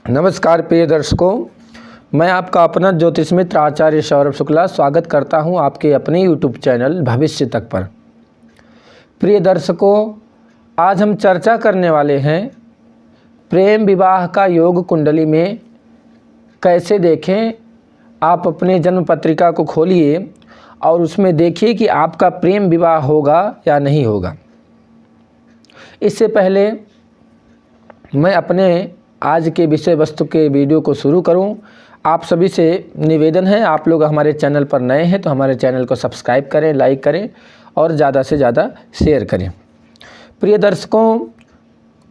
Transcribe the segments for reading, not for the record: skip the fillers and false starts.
नमस्कार प्रिय दर्शकों, मैं आपका अपना ज्योतिष मित्र आचार्य सौरभ शुक्ला स्वागत करता हूं आपके अपने यूट्यूब चैनल भविष्य तक पर। प्रिय दर्शकों, आज हम चर्चा करने वाले हैं प्रेम विवाह का योग कुंडली में कैसे देखें। आप अपने जन्म पत्रिका को खोलिए और उसमें देखिए कि आपका प्रेम विवाह होगा या नहीं होगा। इससे पहले मैं अपने आज के विषय वस्तु के वीडियो को शुरू करूं, आप सभी से निवेदन है, आप लोग हमारे चैनल पर नए हैं तो हमारे चैनल को सब्सक्राइब करें, लाइक करें और ज़्यादा से ज़्यादा शेयर करें। प्रिय दर्शकों,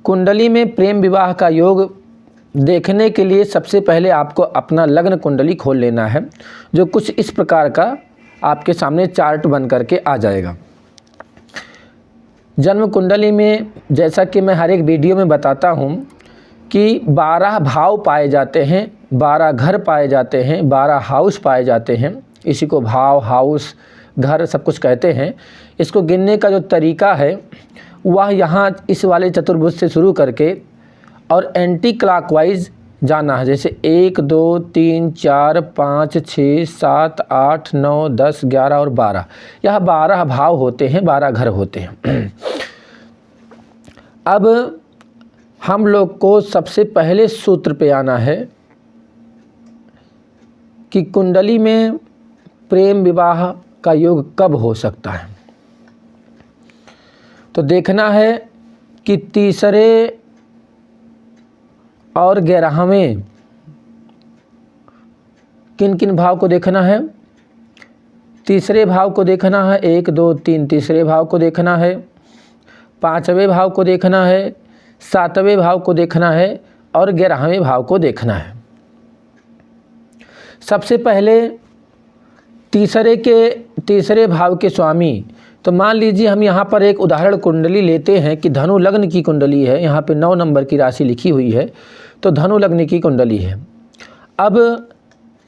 कुंडली में प्रेम विवाह का योग देखने के लिए सबसे पहले आपको अपना लग्न कुंडली खोल लेना है, जो कुछ इस प्रकार का आपके सामने चार्ट बन करके आ जाएगा। जन्म कुंडली में जैसा कि मैं हर एक वीडियो में बताता हूँ कि 12 भाव पाए जाते हैं, 12 घर पाए जाते हैं, 12 हाउस पाए जाते हैं। इसी को भाव, हाउस, घर सब कुछ कहते हैं। इसको गिनने का जो तरीका है वह यहाँ इस वाले चतुर्भुज से शुरू करके और एंटी क्लॉकवाइज जाना है। जैसे 1, 2, 3, 4, 5, 6, 7, 8, 9, 10, 11 और 12, यह 12 भाव होते हैं, 12 घर होते हैं। अब हम लोग को सबसे पहले सूत्र पे आना है कि कुंडली में प्रेम विवाह का योग कब हो सकता है। तो देखना है कि तीसरे और 11वें किन किन भाव को देखना है। तीसरे भाव को देखना है, 1, 2, 3 तीसरे भाव को देखना है, 5वें भाव को देखना है, 7वें भाव को देखना है और 11वें भाव को देखना है। सबसे पहले तीसरे भाव के स्वामी, तो मान लीजिए हम यहाँ पर एक उदाहरण कुंडली लेते हैं कि धनु लग्न की कुंडली है। यहाँ पे 9 नंबर की राशि लिखी हुई है, तो धनु लग्न की कुंडली है। अब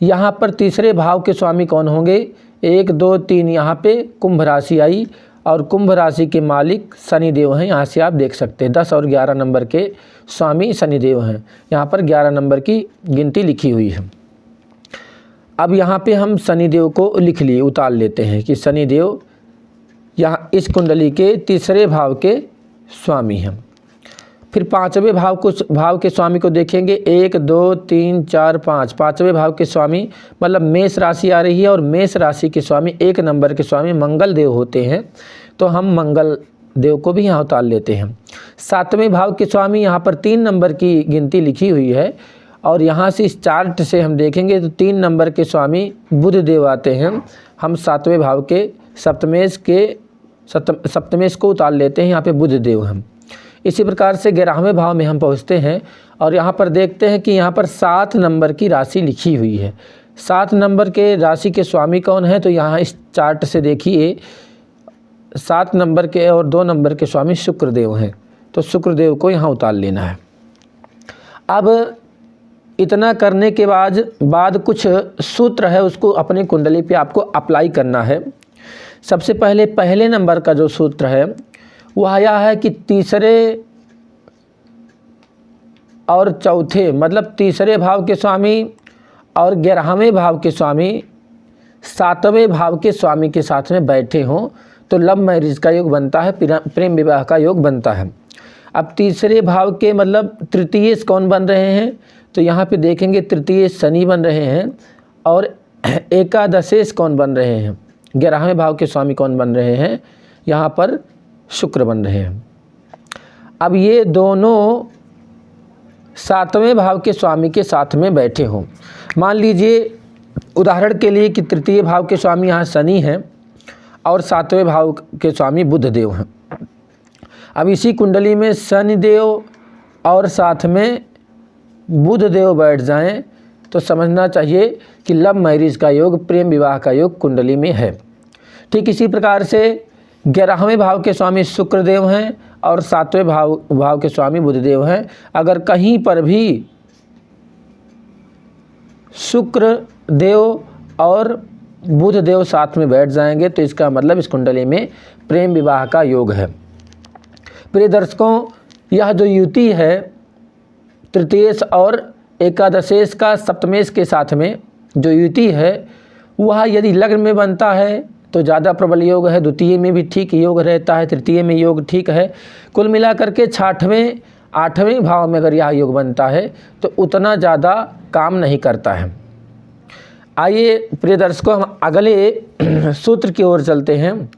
यहाँ पर तीसरे भाव के स्वामी कौन होंगे? 1, 2, 3 यहाँ पे कुंभ राशि आई और कुंभ राशि के मालिक शनिदेव हैं। यहाँ से आप देख सकते हैं 10 और 11 नंबर के स्वामी शनिदेव हैं। यहाँ पर 11 नंबर की गिनती लिखी हुई है। अब यहाँ पे हम शनिदेव को लिख लिए, उतार लेते हैं कि शनिदेव यहाँ इस कुंडली के तीसरे भाव के स्वामी हैं। फिर 5वें भाव के स्वामी को देखेंगे। 1, 2, 3, 4, 5 5वें भाव के स्वामी मतलब मेष राशि आ रही है और मेष राशि के स्वामी 1 नंबर के स्वामी मंगल देव होते हैं, तो हम मंगल देव को भी यहाँ उतार लेते हैं। 7वें भाव के स्वामी यहाँ पर 3 नंबर की गिनती लिखी हुई है और यहाँ से इस चार्ट से हम देखेंगे तो 3 नंबर के स्वामी बुध देव आते हैं। हम 7वें भाव के सप्तमेश को उतार लेते हैं, यहाँ पे बुध देव हैं। इसी प्रकार से 11वें भाव में हम पहुँचते हैं और यहाँ पर देखते हैं कि यहाँ पर 7 नंबर की राशि लिखी हुई है। 7 नंबर के राशि के स्वामी कौन है? तो यहाँ इस चार्ट से देखिए 7 नंबर के और 2 नंबर के स्वामी शुक्रदेव हैं, तो शुक्रदेव को यहाँ उतार लेना है। अब इतना करने के बाद कुछ सूत्र है, उसको अपने कुंडली पे आपको अप्लाई करना है। सबसे पहले नंबर का जो सूत्र है वह यह है कि तीसरे और चौथे मतलब तीसरे भाव के स्वामी और 11वें भाव के स्वामी 7वें भाव के स्वामी के साथ में बैठे हों तो लव मैरिज का योग बनता है, प्रेम विवाह का योग बनता है। अब तीसरे भाव के मतलब तृतीय कौन बन रहे हैं? तो यहाँ पे देखेंगे तृतीय शनि बन रहे हैं और एकादशेश कौन बन रहे हैं? 11वें भाव के स्वामी कौन बन रहे हैं? यहाँ पर शुक्र बन रहे हैं। अब ये दोनों 7वें भाव के स्वामी के साथ में बैठे हों। मान लीजिए उदाहरण के लिए कि तृतीय भाव के स्वामी यहाँ शनि हैं और 7वें भाव के स्वामी बुध देव हैं। अब इसी कुंडली में शनिदेव और साथ में बुध देव बैठ जाएं तो समझना चाहिए कि लव मैरिज का योग, प्रेम विवाह का योग कुंडली में है। ठीक इसी प्रकार से 11वें भाव के स्वामी शुक्रदेव हैं और 7वें भाव के स्वामी बुधदेव हैं। अगर कहीं पर भी शुक्र देव और बुध देव साथ में बैठ जाएंगे तो इसका मतलब इस कुंडली में प्रेम विवाह का योग है। प्रिय दर्शकों, यह जो युति है तृतीयेश और एकादशेश का सप्तमेश के साथ में जो युति है वह यदि लग्न में बनता है तो ज़्यादा प्रबल योग है, द्वितीय में भी ठीक योग रहता है, तृतीय में योग ठीक है। कुल मिलाकर के 6वें 8वें भाव में अगर यह योग बनता है तो उतना ज़्यादा काम नहीं करता है। आइए प्रिय दर्शकों, हम अगले सूत्र की ओर चलते हैं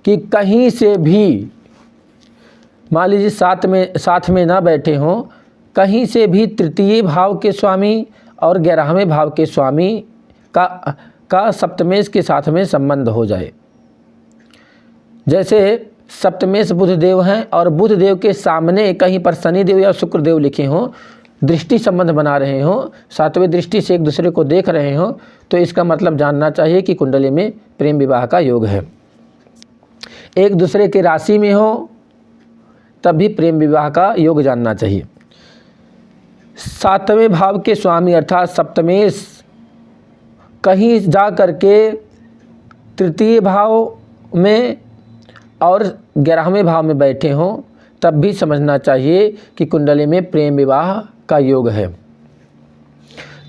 कि कहीं से भी मान लीजिए साथ में ना बैठे हों, कहीं से भी तृतीय भाव के स्वामी और 11वें भाव के स्वामी का सप्तमेश के साथ में संबंध हो जाए। जैसे सप्तमेश बुध देव हैं और बुध देव के सामने कहीं पर शनि देव या शुक्र देव लिखे हों, दृष्टि संबंध बना रहे हों, 7वें दृष्टि से एक दूसरे को देख रहे हों, तो इसका मतलब जानना चाहिए कि कुंडली में प्रेम विवाह का योग है। एक दूसरे के राशि में हो तब भी प्रेम विवाह का योग जानना चाहिए। 7वें भाव के स्वामी अर्थात सप्तमेश कहीं जा करके तृतीय भाव में और 11वें भाव में बैठे हों तब भी समझना चाहिए कि कुंडली में प्रेम विवाह का योग है।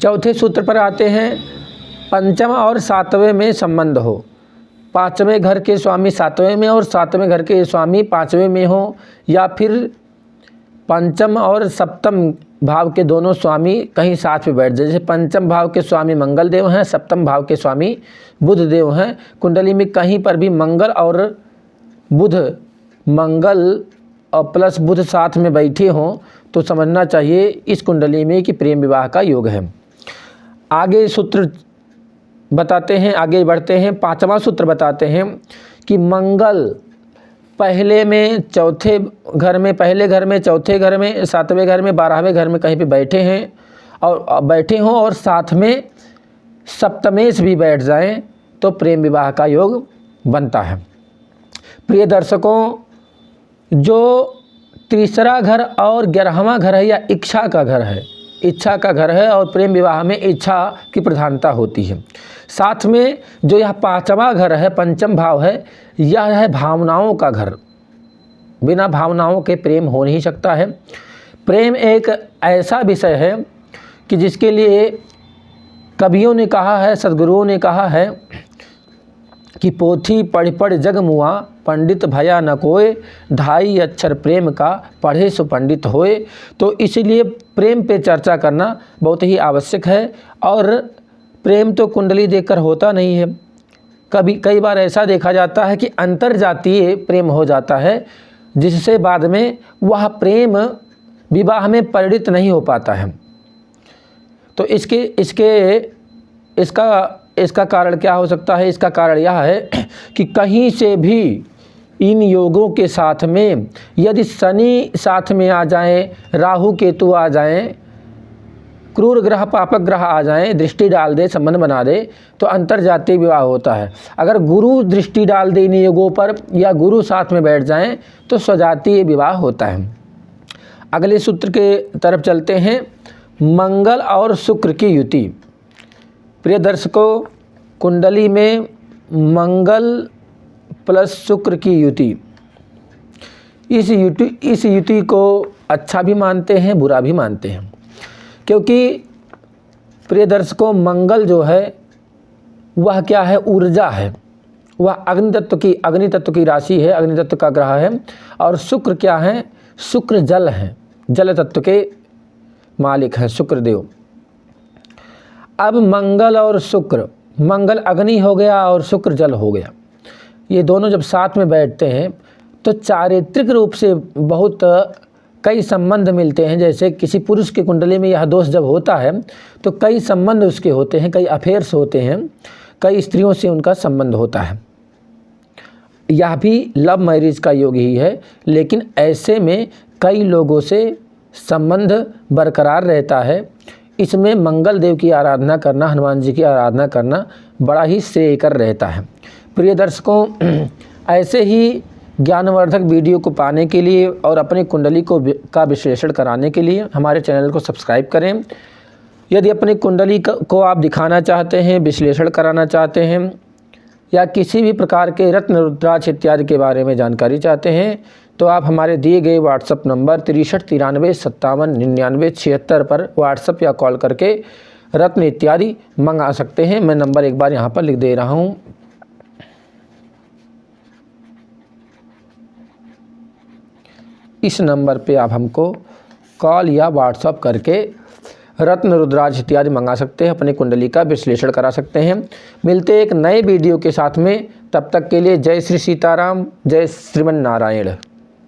चौथे सूत्र पर आते हैं, पंचम और 7वें में संबंध हो। 5वें घर के स्वामी 7वें में और 7वें घर के स्वामी 5वें में हो, या फिर पंचम और सप्तम भाव के दोनों स्वामी कहीं साथ में बैठ जाए। जैसे पंचम भाव के स्वामी मंगल देव हैं, सप्तम भाव के स्वामी बुध देव हैं। कुंडली में कहीं पर भी मंगल और प्लस बुध साथ में बैठे हों तो समझना चाहिए इस कुंडली में कि प्रेम विवाह का योग है। आगे सूत्र बताते हैं, आगे बढ़ते हैं। 5वां सूत्र बताते हैं कि मंगल पहले में चौथे घर में, पहले घर में, चौथे घर में, 7वें घर में, 12वें घर में कहीं पे बैठे हैं और बैठे हों और साथ में सप्तमेश भी बैठ जाएं तो प्रेम विवाह का योग बनता है। प्रिय दर्शकों, जो तीसरा घर और 11वां घर है या इच्छा का घर है, इच्छा का घर है और प्रेम विवाह में इच्छा की प्रधानता होती है। साथ में जो यह 5वां घर है, पंचम भाव है, यह है भावनाओं का घर। बिना भावनाओं के प्रेम हो नहीं सकता है। प्रेम एक ऐसा विषय है कि जिसके लिए कवियों ने कहा है, सद्गुरुओं ने कहा है कि पोथी पढ़ पढ़ जग मुआ, पंडित भया न कोय, 2.5 अक्षर प्रेम का पढ़े सो पंडित होए। तो इसलिए प्रेम पे चर्चा करना बहुत ही आवश्यक है। और प्रेम तो कुंडली देखकर होता नहीं है, कई बार ऐसा देखा जाता है कि अंतर्जातीय प्रेम हो जाता है, जिससे बाद में वह प्रेम विवाह में परिणित नहीं हो पाता है। तो इसका कारण क्या हो सकता है? इसका कारण यह है कि कहीं से भी इन योगों के साथ में यदि शनि साथ में आ जाएं, राहु केतु आ जाएं, क्रूर ग्रह पापक ग्रह आ जाएं, दृष्टि डाल दे, संबंध बना दे, तो अंतर्जातीय विवाह होता है। अगर गुरु दृष्टि डाल दे इन योगों पर या गुरु साथ में बैठ जाएं तो स्वजातीय विवाह होता है। अगले सूत्र के तरफ चलते हैं, मंगल और शुक्र की युति। प्रिय दर्शकों, कुंडली में मंगल प्लस शुक्र की युति, इस युति को अच्छा भी मानते हैं, बुरा भी मानते हैं। क्योंकि प्रिय दर्शकों, मंगल जो है वह क्या है? ऊर्जा है। वह अग्नि तत्व की राशि है, अग्नि तत्व का ग्रह है। और शुक्र क्या है? शुक्र जल है, जल तत्व के मालिक हैं शुक्र देव। अब मंगल और शुक्र, मंगल अग्नि हो गया और शुक्र जल हो गया, ये दोनों जब साथ में बैठते हैं तो चारित्रिक रूप से बहुत कई संबंध मिलते हैं। जैसे किसी पुरुष की कुंडली में यह दोष जब होता है तो कई संबंध उसके होते हैं, कई अफेयर्स होते हैं, कई स्त्रियों से उनका संबंध होता है। यह भी लव मैरिज का योग ही है, लेकिन ऐसे में कई लोगों से संबंध बरकरार रहता है। इसमें मंगल देव की आराधना करना, हनुमान जी की आराधना करना बड़ा ही श्रेयकर रहता है। प्रिय दर्शकों, ऐसे ही ज्ञानवर्धक वीडियो को पाने के लिए और अपनी कुंडली का विश्लेषण कराने के लिए हमारे चैनल को सब्सक्राइब करें। यदि अपनी कुंडली को आप दिखाना चाहते हैं, विश्लेषण कराना चाहते हैं, या किसी भी प्रकार के रत्न रुद्राक्ष इत्यादि के बारे में जानकारी चाहते हैं तो आप हमारे दिए गए व्हाट्सअप नंबर 6393579976 पर व्हाट्सअप या कॉल करके रत्न इत्यादि मंगा सकते हैं। मैं नंबर एक बार यहाँ पर लिख दे रहा हूँ। इस नंबर पे आप हमको कॉल या व्हाट्सअप करके रत्न रुद्राक्ष इत्यादि मंगा सकते हैं, अपनी कुंडली का विश्लेषण करा सकते हैं। मिलते हैं एक नए वीडियो के साथ में, तब तक के लिए जय श्री सीताराम, जय श्रीमन नारायण।